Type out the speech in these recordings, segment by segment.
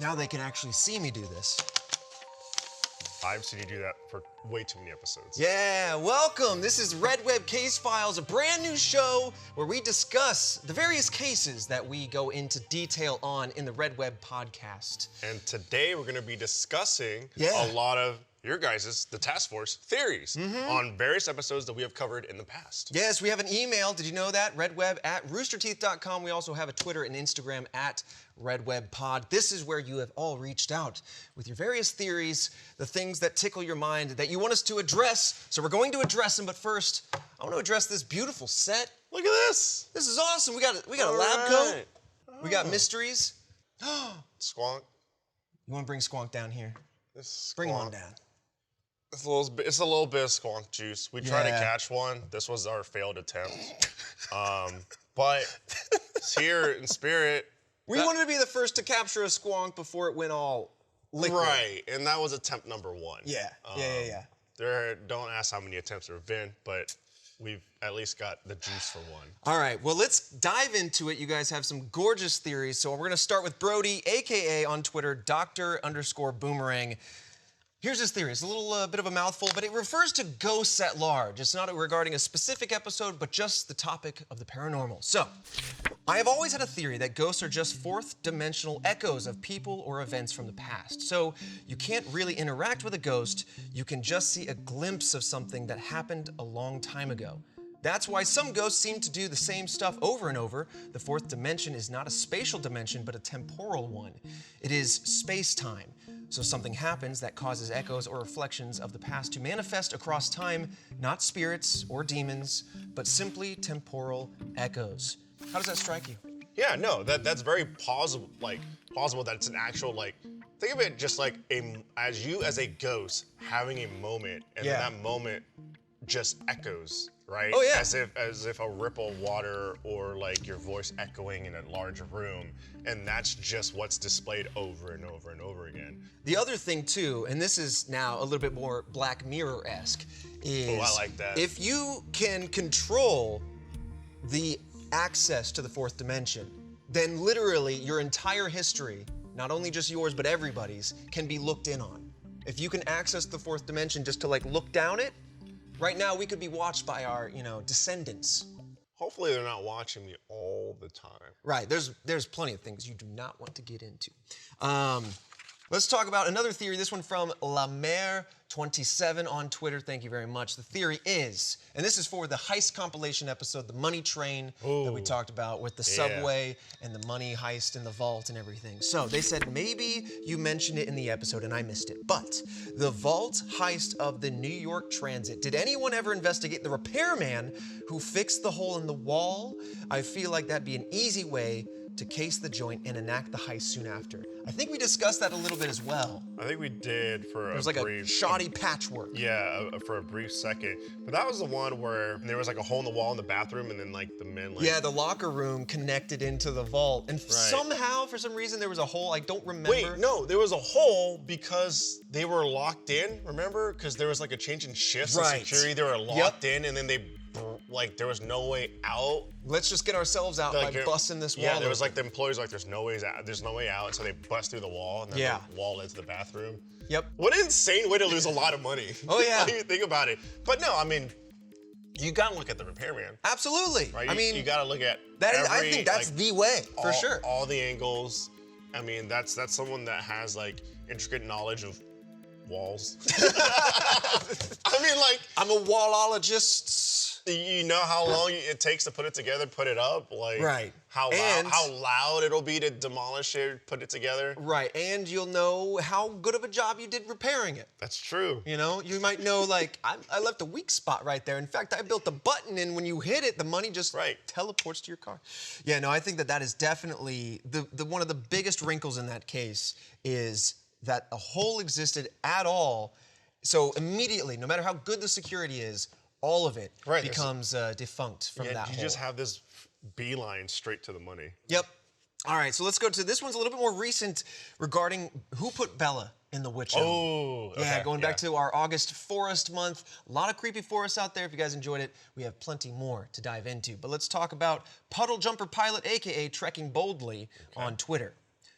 Now they can actually see me do this. I've seen you do that for way too many episodes. Yeah, welcome. This is Red Web Case Files, a brand new show where we discuss the various cases that we go into detail on in the Red Web podcast. And today we're going to be discussing Yeah. a lot of your guys' the task force theories on various episodes that we have covered in the past. Yes, we have an email. Did you know that? redweb@roosterteeth.com. We also have a Twitter and Instagram @RedWebPod. This is where you have all reached out with your various theories, the things that tickle your mind that you want us to address. So we're going to address them, but first, I want to address this beautiful set. Look at this. This is awesome. We got a lab All coat. right. We got mysteries. Squonk. You want to bring Squonk down here? This Bring squonk. one down. It's a little bit of squonk juice. We tried to Yeah. catch one. This was our failed attempt. But it's here in spirit. We wanted to be the first to capture a Squonk before it went all liquid. Right, and that was attempt number one. Yeah. Don't ask how many attempts there have been, but we've at least got the juice for one. All right, well, let's dive into it. You guys have some gorgeous theories. So we're going to start with Brody, a.k.a. on Twitter, Dr_Boomerang. Here's his theory. It's a little bit of a mouthful, but it refers to ghosts at large. It's not regarding a specific episode, but just the topic of the paranormal. So, I have always had a theory that ghosts are just fourth-dimensional echoes of people or events from the past. So, you can't really interact with a ghost. You can just see a glimpse of something that happened a long time ago. That's why some ghosts seem to do the same stuff over and over. The fourth dimension is not a spatial dimension, but a temporal one. It is space-time. So something happens that causes echoes or reflections of the past to manifest across time, not spirits or demons, but simply temporal echoes. How does that strike you? Yeah, no, that's very plausible. Plausible that it's an actual Think of it just like as a ghost having a moment, and Yeah. then that moment just echoes, right? Oh, yeah. As if a ripple of water or like your voice echoing in a large room, and that's just what's displayed over and over and over again. The other thing too, and this is now a little bit more Black Mirror-esque, is Oh, I like that. if you can control the access to the fourth dimension, then literally your entire history, not only just yours but everybody's, can be looked in on. If you can access the fourth dimension just to look down it, right now we could be watched by our, descendants. Hopefully they're not watching me all the time. Right, there's plenty of things you do not want to get into. Let's talk about another theory, this one from LaMere27 on Twitter. Thank you very much. The theory is, and this is for the heist compilation episode, the money train that we talked about with the subway and the money heist in the vault and everything. So they said maybe you mentioned it in the episode and I missed it, but the vault heist of the New York Transit. Did anyone ever investigate the repairman who fixed the hole in the wall? I feel like that'd be an easy way to case the joint and enact the heist soon after. I think we discussed that a little bit as well. I think we did for It was a like brief... a shoddy patchwork. Yeah, for a brief second. But that was the one where there was a hole in the wall in the bathroom, and then the men Yeah, the locker room connected into the vault. And somehow, for some reason, there was a hole. I don't remember. Wait, no, there was a hole because they were locked in, remember? Because there was a change in shifts Right. and security. They were locked in, and then there was no way out. Let's just get ourselves out by busting this wall. Yeah, there was the employees there's no way out, so they bust through the wall, and then the wall led to the bathroom. Yep. What an insane way to lose a lot of money. Oh, yeah. When you think about it. But no, I mean, you gotta look at the repairman. Absolutely. Right? I mean, you gotta look at I think that's the way, for sure. All the angles. I mean, that's someone that has intricate knowledge of walls. I mean, I'm a wallologist. you know how long it takes to put it together, put it up, right. How loud it'll be to demolish it, put it together. Right, and you'll know how good of a job you did repairing it. That's true. You might know I left a weak spot right there. In fact, I built a button, and when you hit it, the money just teleports to your car. Yeah, no, I think that is definitely the one of the biggest wrinkles in that case is that a hole existed at all. So immediately, no matter how good the security is, all of it becomes defunct from that hole. You just have this beeline straight to the money. Yep. All right, so let's go to this one's a little bit more recent regarding who put Bella in the witch elm. Oh, okay. Yeah, going back to our August forest month. A lot of creepy forests out there. If you guys enjoyed it, we have plenty more to dive into. But let's talk about Puddle Jumper Pilot, a.k.a. Trekking Boldly on Twitter.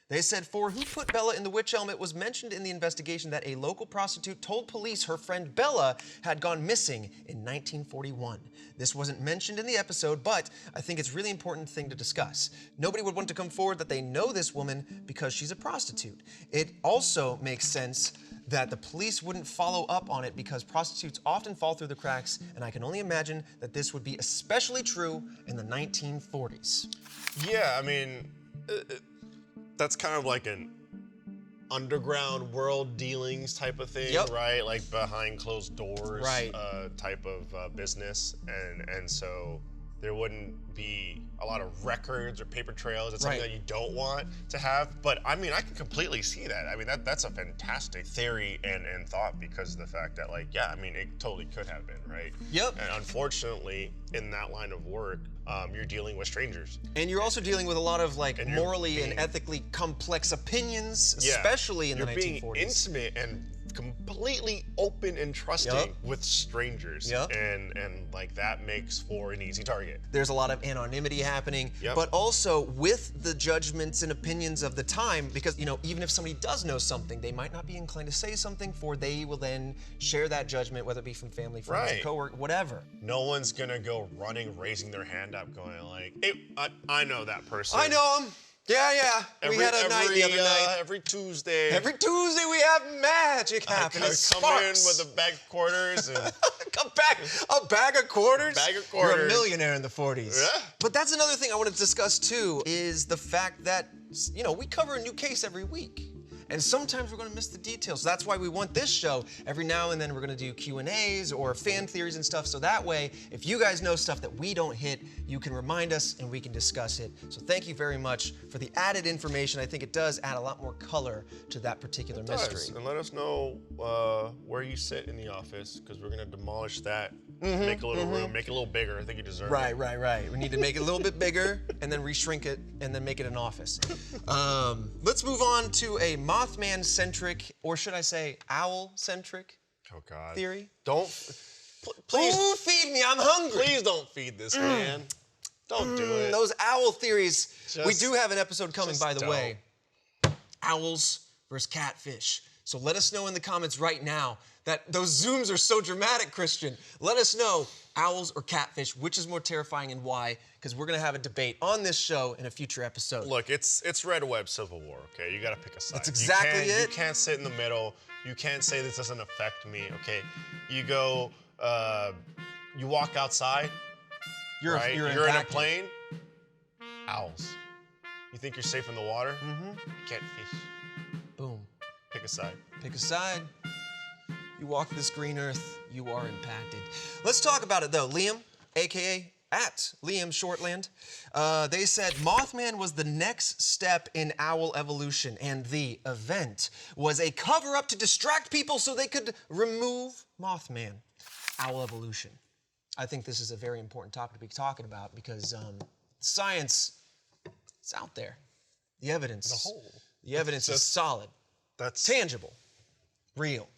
They said, for who put Bella in the witch elm, it was mentioned in the investigation that a local prostitute told police her friend Bella had gone missing in 1941. This wasn't mentioned in the episode, but I think it's a really important thing to discuss. Nobody would want to come forward that they know this woman because she's a prostitute. It also makes sense that the police wouldn't follow up on it because prostitutes often fall through the cracks, and I can only imagine that this would be especially true in the 1940s. Yeah, I mean, that's kind of like an underground world dealings type of thing, right? Like behind closed doors, type of business, and so there wouldn't be a lot of records or paper trails. It's something that you don't want to have. But I mean, I can completely see that. I mean, that's a fantastic theory and thought because of the fact that, like, yeah, I mean, it totally could have been, right? Yep. And unfortunately, in that line of work, you're dealing with strangers. And you're also dealing with a lot of, like, morally and ethically complex opinions, especially in the 1940s. You're being intimate and completely open and trusting with strangers. And like that makes for an easy target. There's a lot of anonymity happening, but also with the judgments and opinions of the time, because, you know, even if somebody does know something, they might not be inclined to say something, for they will then share that judgment, whether it be from family, friends, coworker, whatever. No one's gonna go running, raising their hand up, going like, hey, I know that person. I know him. Yeah. We had a night the other night. Every Tuesday. Every Tuesday we have magic happening. Come in with a bag of quarters and come back. A bag of quarters? Bag of quarters. You're a millionaire in the 40s. Yeah. But that's another thing I want to discuss too, is the fact that, you know, we cover a new case every week. And sometimes we're going to miss the details. So that's why we want this show. Every now and then we're going to do Q&As or fan theories and stuff. So that way, if you guys know stuff that we don't hit, you can remind us and we can discuss it. So thank you very much for the added information. I think it does add a lot more color to that particular mystery. And let us know where you sit in the office, because we're going to demolish that, make a little room, make it a little bigger. I think you deserve it. Right. We need to make it a little bit bigger and then reshrink it and then make it an office. Let's move on to a Mothman-centric, or should I say owl-centric theory. Please. Ooh, feed me, I'm hungry. Please don't feed this man. Don't do it. Those owl theories. We do have an episode coming, by the way. Owls versus catfish. So let us know in the comments right now that those zooms are so dramatic, Christian. Let us know, owls or catfish, which is more terrifying and why, because we're gonna have a debate on this show in a future episode. Look, it's Red Web Civil War, okay? You gotta pick a side. That's exactly it. You can't sit in the middle. You can't say this doesn't affect me, okay? You go, you walk outside, you're in a plane, owls. You think you're safe in the water? You can't fish. Boom. Pick a side. Pick a side. You walk this green earth, you are impacted. Let's talk about it though. Liam, AKA @Liam Shortland, they said Mothman was the next step in owl evolution, and the event was a cover-up to distract people so they could remove Mothman. Owl evolution. I think this is a very important topic to be talking about because science, it's out there. The evidence, the evidence is solid. That's tangible, real.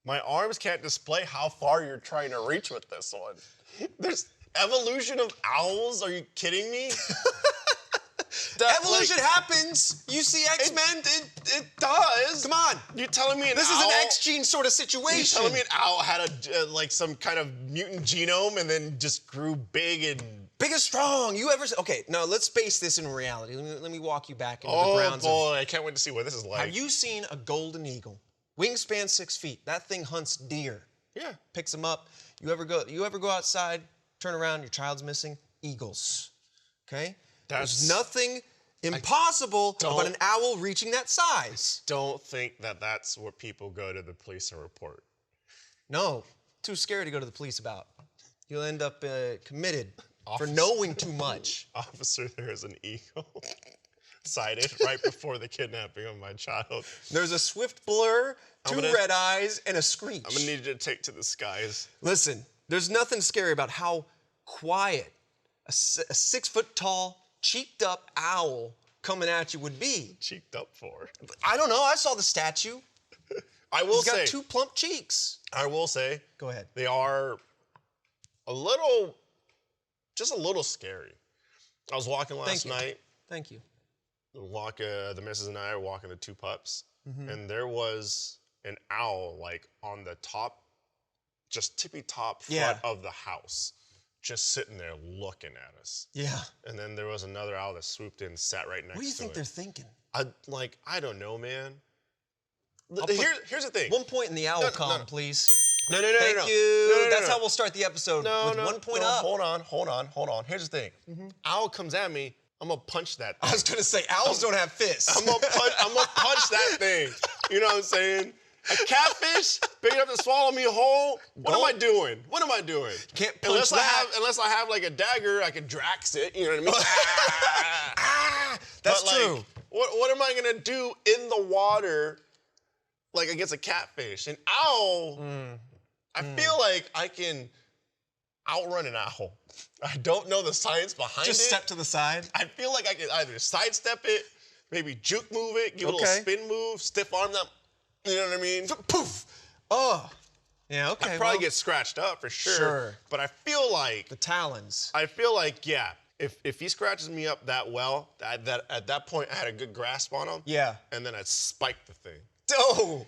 My arms can't display how far you're trying to reach with this one. There's evolution of owls? Are you kidding me? Evolution happens. You see X-Men? It does. Come on. You're telling me this is an X-gene sort of situation. You're telling me an owl had like some kind of mutant genome and then just grew big and... Big and strong. You ever... Okay, now let's base this in reality. Let me walk you back into the grounds of... Oh boy, I can't wait to see what this is like. Have you seen a golden eagle? Wingspan 6 feet. That thing hunts deer. Yeah. Picks them up. You ever go outside, turn around, your child's missing? Eagles. Okay? There's nothing impossible about an owl reaching that size. Don't think that that's what people go to the police and report. No. Too scary to go to the police about. You'll end up committed for knowing too much. Officer, there is an eagle sighted right before the kidnapping of my child. There's a swift blur, two red eyes, and a screech. I'm gonna need you to take to the skies. Listen, there's nothing scary about how quiet a 6 foot tall, cheeked up owl coming at you would be. Cheeked up for? I don't know. I saw the statue. I will say. He's got two plump cheeks. I will say. Go ahead. They are just a little scary. I was walking last night. Thank you. the missus and I are walking the 2 pups, and there was an owl like on the top, just tippy top front of the house, just sitting there looking at us. Yeah. And then there was another owl that swooped in and sat right next to it. What do you think they're thinking? I don't know, man. Here's the thing. 1 point in the owl column, please. No. Thank you. That's how we'll start the episode. With 1 point up. Hold on. Here's the thing. Owl comes at me, I'm gonna punch that thing. I was gonna say, owls don't have fists. I'm gonna punch that thing. You know what I'm saying? A catfish big enough to swallow me whole. What am I doing? Can't punch unless I have like a dagger, I can Drax it. You know what I mean? That's but, true. Like, what am I gonna do in the water, like against a catfish? An owl. I feel like I can outrun an owl. I don't know the science behind it. Just step to the side. I feel like I can either sidestep it, maybe juke move it, give it a little spin move, stiff arm that. You know what I mean? Poof! Oh. Yeah, okay. I'd probably get scratched up for sure. Sure. But I feel like... The talons. I feel like, yeah, if he scratches me up that well, at that point I had a good grasp on him. Yeah. And then I'd spike the thing. Oh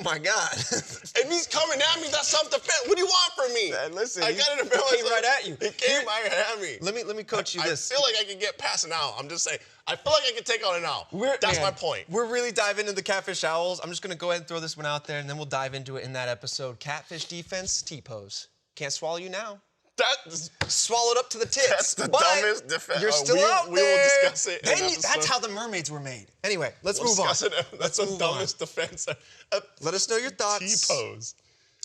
my God. If he's coming at me, that's self-defense. What do you want from me? Man, listen, I got it. He came right at you. He came right at me. Let me coach you this. I feel like I can get past an owl. I'm just saying. I feel like I can take on an owl. That's my point. We're really diving into the catfish owls. I'm just going to go ahead and throw this one out there, and then we'll dive into it in that episode. Catfish defense, T-pose. Can't swallow you now. That's swallowed up to the tits. That's the dumbest defense. You're still out there. We will discuss it. That's how the mermaids were made. Anyway, let's move on. That's the dumbest defense. Let us know your thoughts. T-pose.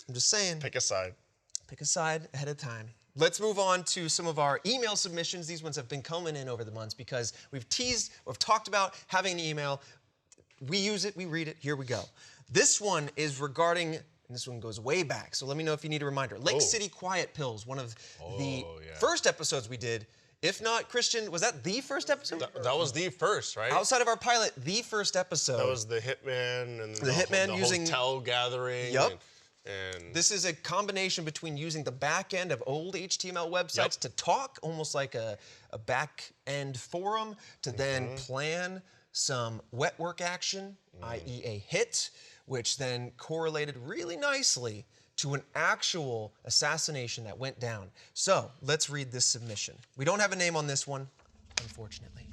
I'm just saying. Pick a side. Pick a side ahead of time. Let's move on to some of our email submissions. These ones have been coming in over the months because we've talked about having an email. We use it, we read it, here we go. This one is regarding, and this one goes way back, so let me know if you need a reminder. Lake City Quiet Pills, one of the first episodes we did. If not, Christian, was that the first episode? That was the first, right? Outside of our pilot, the first episode. That was the hitman and the hitman using hotel gathering. Yep. And this is a combination between using the back end of old HTML websites to talk, almost like a back end forum, to then plan some wet work action, i.e. a hit, which then correlated really nicely to an actual assassination that went down. So let's read this submission. We don't have a name on this one, unfortunately.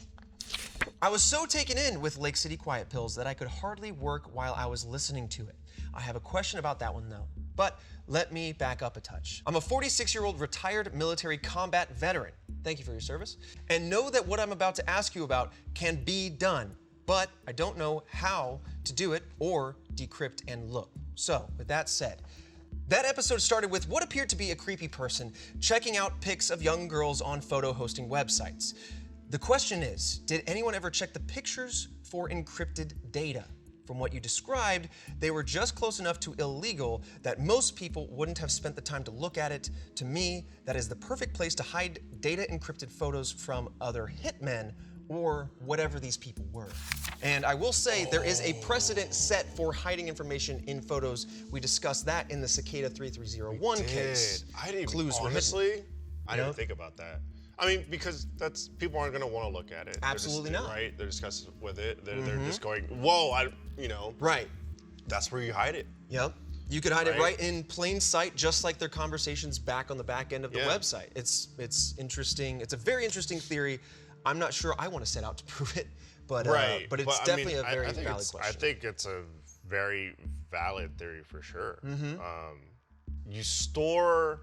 I was so taken in with Lake City Quiet Pills that I could hardly work while I was listening to it. I have a question about that one though, but let me back up a touch. I'm a 46-year-old retired military combat veteran. Thank you for your service. And know that what I'm about to ask you about can be done, but I don't know how to do it or decrypt and look. So with that said, that episode started with what appeared to be a creepy person checking out pics of young girls on photo hosting websites. The question is, did anyone ever check the pictures for encrypted data? From what you described, they were just close enough to illegal that most people wouldn't have spent the time to look at it. To me, that is the perfect place to hide data encrypted photos from other hitmen or whatever these people were. And I will say there is a precedent set for hiding information in photos. We discussed that in the Cicada 3301 case. I didn't Clues were hidden. honestly, I didn't think about that. I mean, because people aren't gonna want to look at it. Absolutely not. Right? They're disgusted with it. They're just going, whoa, Right. That's where you hide it. Yep. You could hide it right in plain sight, just like their conversations back on the back end of the website. It's interesting. It's a very interesting theory. I'm not sure I want to set out to prove it, but it's definitely a very valid question. I think it's a very valid theory for sure. You store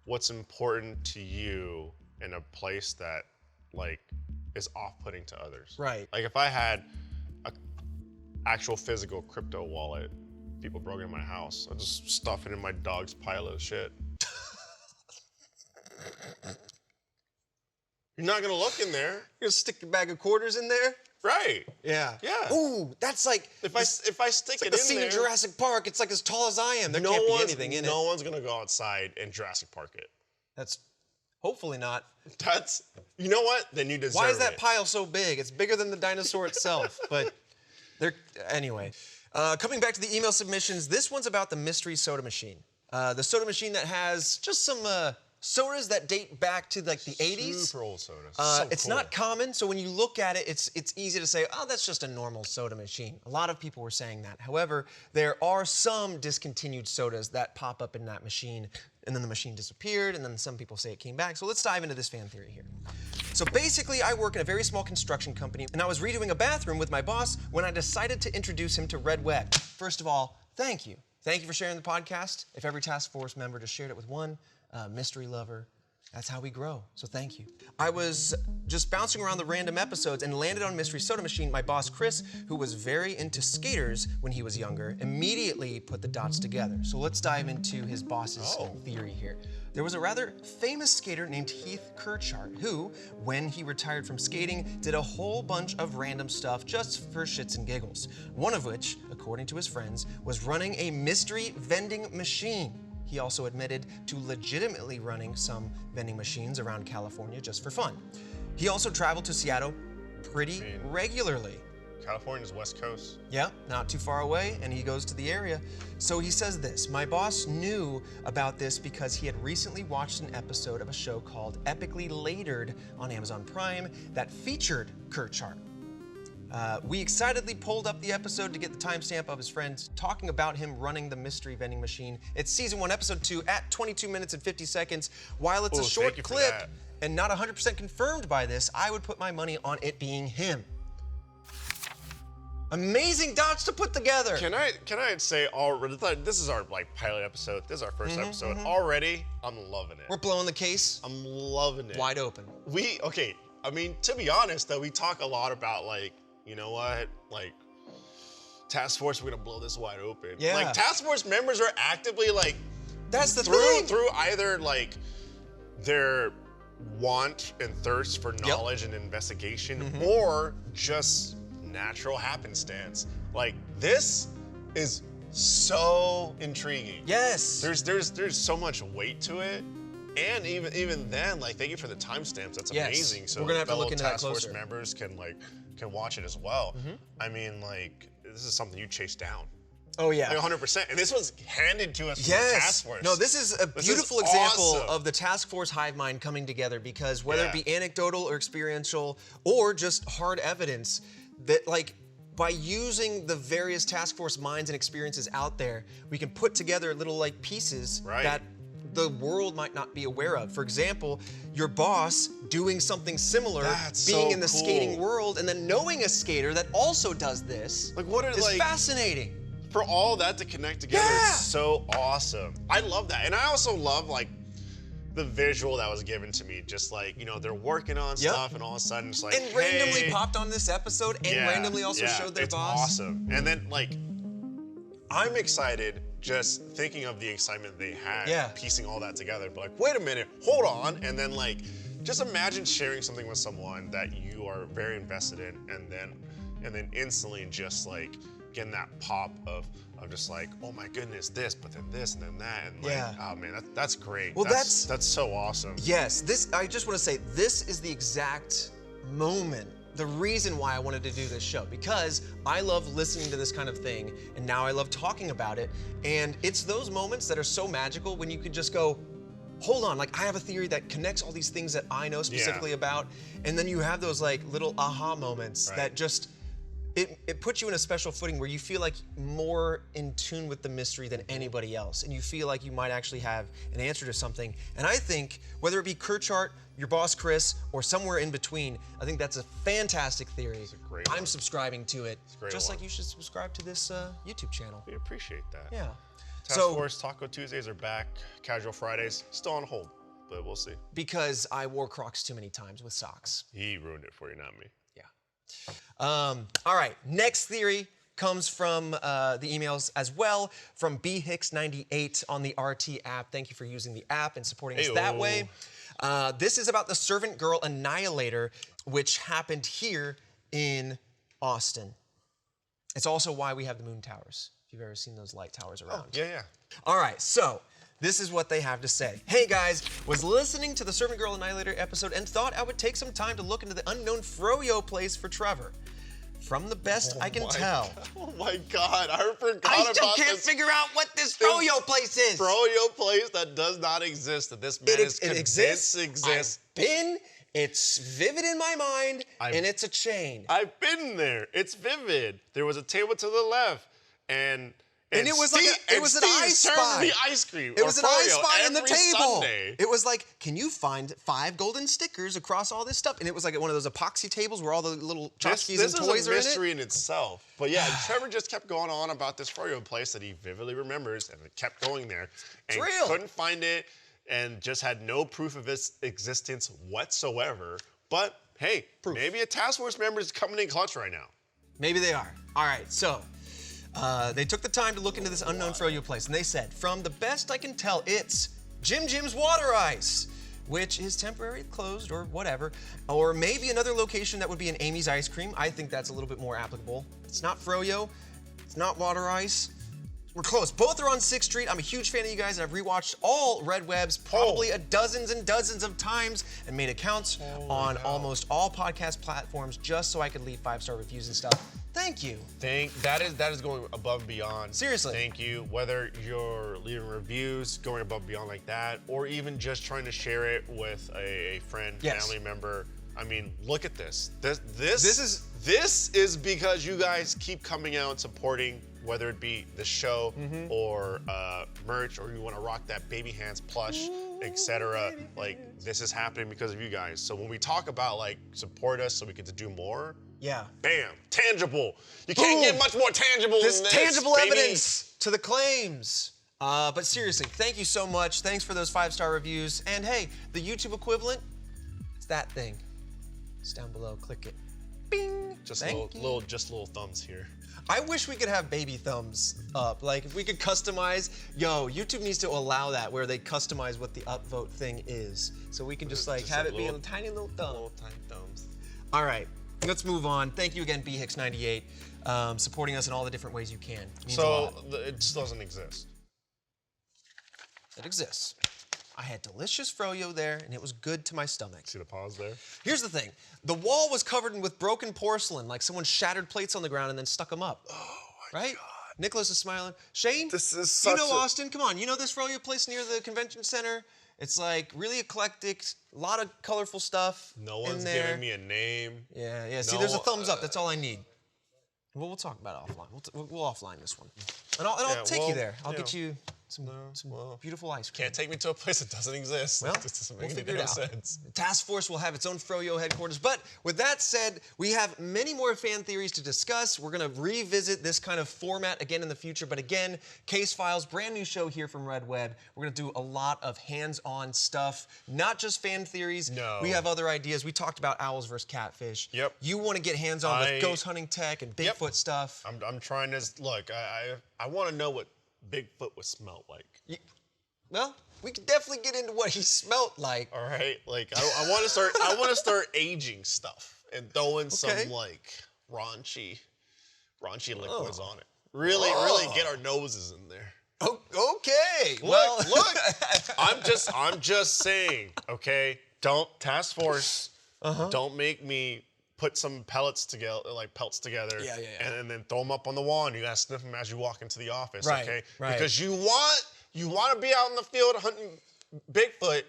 what's important to you in a place that is off-putting to others. Right. Like if I had an actual physical crypto wallet, people broke into my house, I'd just stuff it in my dog's pile of shit. You're not gonna look in there. You're gonna stick a bag of quarters in there? Right. Yeah. Yeah. Ooh, that's like if I stick it in the scene in Jurassic Park. It's like as tall as I am. There can't be anything in it. No one's gonna go outside and Jurassic Park it. That's hopefully not. You know what? Then you deserve it. Why is that pile so big? It's bigger than the dinosaur itself. But anyway. Coming back to the email submissions, this one's about the mystery soda machine. The soda machine that has just some sodas that date back to like the 80s. Super old sodas. It's not common, so when you look at it, it's easy to say, oh, that's just a normal soda machine. A lot of people were saying that. However, there are some discontinued sodas that pop up in that machine, and then the machine disappeared, and then some people say it came back. So let's dive into this fan theory here. So basically, I work in a very small construction company, and I was redoing a bathroom with my boss when I decided to introduce him to Red Web. First of all, thank you. Thank you for sharing the podcast. If every task force member just shared it with one mystery lover, that's how we grow, so thank you. I was just bouncing around the random episodes and landed on Mystery Soda Machine. My boss, Chris, who was very into skaters when he was younger, immediately put the dots together. So let's dive into his boss's theory here. There was a rather famous skater named Heath Kirchart who, when he retired from skating, did a whole bunch of random stuff just for shits and giggles. One of which, according to his friends, was running a mystery vending machine. He also admitted to legitimately running some vending machines around California just for fun. He also traveled to Seattle pretty regularly. California's West Coast. Yeah, not too far away, and he goes to the area. So he says this, my boss knew about this because he had recently watched an episode of a show called Epically Latered on Amazon Prime that featured Kirchart. We excitedly pulled up the episode to get the timestamp of his friends talking about him running the mystery vending machine. It's season 1, episode 2 at 22 minutes and 50 seconds. While it's a short clip and not 100% confirmed by this, I would put my money on it being him. Amazing dots to put together. Can I say already? This is our pilot episode. This is our first episode. Already, I'm loving it. We're blowing the case. I'm loving it. Wide open. I mean, to be honest though, we talk a lot about you know what? Task Force, we're gonna blow this wide open. Yeah. Task Force members are actively that's the thing. Through either their want and thirst for knowledge and investigation, or just natural happenstance. This is so intriguing. Yes. There's so much weight to it. And even then, thank you for the timestamps. That's amazing. So we're gonna have to look into that Task Force closer. members can watch it as well. I mean, this is something you chase down. Oh yeah. 100%. And this was handed to us from the Task Force. No, this is a beautiful example of the Task Force hive mind coming together, because whether it be anecdotal or experiential or just hard evidence, that by using the various Task Force minds and experiences out there, we can put together little pieces that the world might not be aware of. For example, your boss doing something similar, being in the skating world, and then knowing a skater that also does this is fascinating. For all that to connect together, it's so awesome. I love that. And I also love the visual that was given to me, just they're working on stuff and all of a sudden it's and randomly popped on this episode and randomly also showed their boss. It's awesome. And then I'm excited just thinking of the excitement they had piecing all that together. But wait a minute, hold on. And then just imagine sharing something with someone that you are very invested in, and then instantly just getting that pop of just oh my goodness, this, but then this and then that, and oh man, that's great. Well, that's so awesome. Yes, I just want to say this is the exact moment, the reason why I wanted to do this show, because I love listening to this kind of thing, and now I love talking about it, and it's those moments that are so magical when you could just go, hold on, I have a theory that connects all these things that I know specifically about, and then you have those little aha moments that just, it puts you in a special footing where you feel more in tune with the mystery than anybody else, and you feel like you might actually have an answer to something. And I think, whether it be Kirchart, your boss Chris, or somewhere in between, I think that's a fantastic theory. It's a great I'm subscribing to it, just one. like you should subscribe to this YouTube channel. We appreciate that. Yeah. Task Force Taco Tuesdays are back. Casual Fridays still on hold, but we'll see. Because I wore Crocs too many times with socks. He ruined it for you, not me. All right, next theory comes from the emails as well, from BHicks98 on the RT app. Thank you for using the app and supporting us that way. This is about the Servant Girl Annihilator, which happened here in Austin. It's also why we have the moon towers, if you've ever seen those light towers around. Oh, yeah. All right, so this is what they have to say. Hey guys, was listening to the Servant Girl Annihilator episode and thought I would take some time to look into the unknown Froyo place for Trevor. From the best I can tell. Oh my God, I forgot about I this. still can't figure out what this froyo place is. Froyo place that does not exist, that this man is convinced exists. It's vivid in my mind, and it's a chain. I've been there. It's vivid. There was a table to the left, and it was like it was an ice spot. The ice cream. It was an ice spot in the table. Sunday. It was like, can you find 5 golden stickers across all this stuff? And it was like one of those epoxy tables where all the little tchotchkes and toys are in it. This is a mystery in itself. But yeah, Trevor just kept going on about this froyo place that he vividly remembers, and it kept going there. And it's real. Couldn't find it, and just had no proof of its existence whatsoever. But hey, maybe a task force member is coming in clutch right now. Maybe they are. All right, so they took the time to look into this unknown froyo place, and they said, from the best I can tell, it's Jim's Water Ice, which is temporarily closed or whatever, or maybe another location that would be an Amy's Ice Cream. I think that's a little bit more applicable. It's not froyo, it's not water ice. We're close. Both are on 6th Street. I'm a huge fan of you guys, and I've rewatched all Red Webs probably dozens and dozens of times and made accounts on almost all podcast platforms just so I could leave 5-star reviews and stuff. Thank you. That is going above and beyond. Seriously. Thank you. Whether you're leaving reviews, going above and beyond like that, or even just trying to share it with a friend, family member. I mean, look at this. This is because you guys keep coming out and supporting, whether it be the show or merch, or you want to rock that baby hands plush, etc. Like, this is happening because of you guys. So when we talk about like support us so we get to do more, bam, tangible. You can't get much more tangible than this. Tangible evidence to the claims. But seriously, thank you so much. Thanks for those 5-star reviews. And hey, the YouTube equivalent, it's that thing. It's down below. Click it. Bing. Just little thumbs here. I wish we could have baby thumbs up. Like, if we could customize, YouTube needs to allow that, where they customize what the upvote thing is. So we can just have it be a tiny little thumb. Little tiny thumbs. All right, let's move on. Thank you again, BHicks98, supporting us in all the different ways you can. It means a lot. It just doesn't exist. It exists. I had delicious froyo there, and it was good to my stomach. See the pause there? Here's the thing. The wall was covered with broken porcelain, like someone shattered plates on the ground and then stuck them up. Oh, my God. Nicholas is smiling. Shane, this is you know Austin. Come on, you know this froyo place near the convention center? It's like really eclectic, a lot of colorful stuff No one's in there. giving me a name. Yeah. See, there's a thumbs up. That's all I need. Well, we'll talk about it offline. We'll offline this one. And I'll take you there. I'll get you some beautiful ice cream. Can't take me to a place that doesn't exist. Well, it just doesn't make any figure it out. sense. The task force will have its own froyo headquarters. But with that said, we have many more fan theories to discuss. We're going to revisit this kind of format again in the future. But again, Case Files, brand new show here from Red Web. We're going to do a lot of hands-on stuff, not just fan theories. No. We have other ideas. We talked about owls versus catfish. Yep. You want to get hands-on with ghost hunting tech and Bigfoot stuff. I'm trying to look. I want to know what Bigfoot would smell like. Well, we could definitely get into what he smelt like. All right, like I want to start. I want to start aging stuff and throwing some like raunchy liquids on it. Really get our noses in there. Oh, okay. Look. I'm just saying. Okay, don't task force. Don't make me put some pellets together, like pelts together, and then throw them up on the wall, and you gotta sniff them as you walk into the office, okay? Because you want to be out in the field hunting Bigfoot.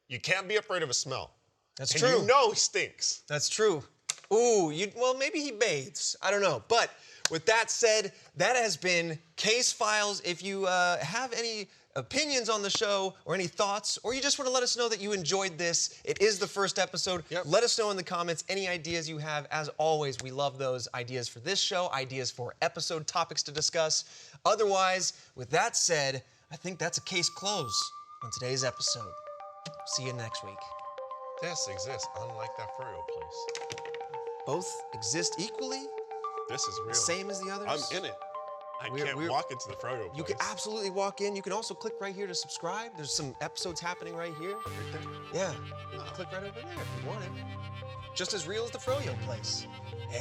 You can't be afraid of a smell. That's true. You know he stinks. That's true. Ooh, well, maybe he bathes. I don't know. But with that said, that has been Case Files. If you have any opinions on the show or any thoughts, or you just want to let us know that you enjoyed this, it is the first episode. Let us know in the comments any ideas you have. As always, we love those ideas for this show, ideas for episode topics to discuss. Otherwise, with that said, I think that's a case closed on today's episode. See you next week. This exists, unlike that furrow place. Both exist equally? This is real. The same as the others? I'm in it. I can't walk into the furrow place. You can absolutely walk in. You can also click right here to subscribe. There's some episodes happening right here. Right there? Yeah. Click right over there if you want it. Just as real as the froyo place. Yeah.